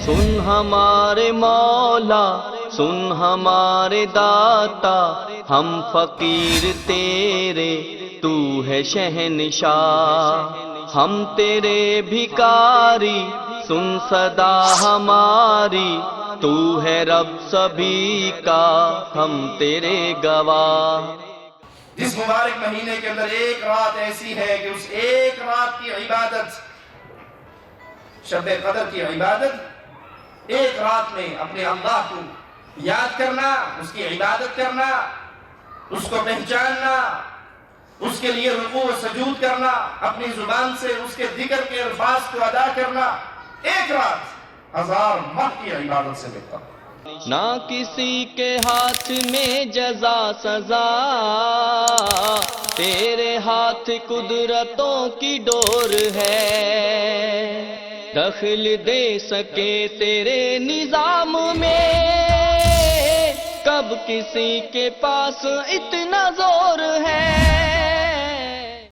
سن ہمارے مولا، سن ہمارے داتا، ہم فقیر تیرے، تو ہے شہنشاہ، ہم تیرے بھکاری، سن صدا ہماری، تو ہے رب سبھی کا، ہم تیرے گواہ۔ جس مبارک مہینے کے اندر ایک رات ایسی ہے کہ اس ایک رات کی عبادت، شب قدر کی عبادت، ایک رات میں اپنے اللہ کو یاد کرنا، اس کی عبادت کرنا، اس کو پہچاننا، اس کے لیے رکوع و سجود کرنا، اپنی زبان سے اس کے ذکر کے الفاظ کو ادا کرنا، ایک رات 1000 ماہ کی عبادت سے بہتر۔ نہ کسی کے ہاتھ میں جزا سزا، تیرے ہاتھ قدرتوں کی ڈور ہے، دخل دے سکے تیرے نظام میں، کب کسی کے پاس اتنا زور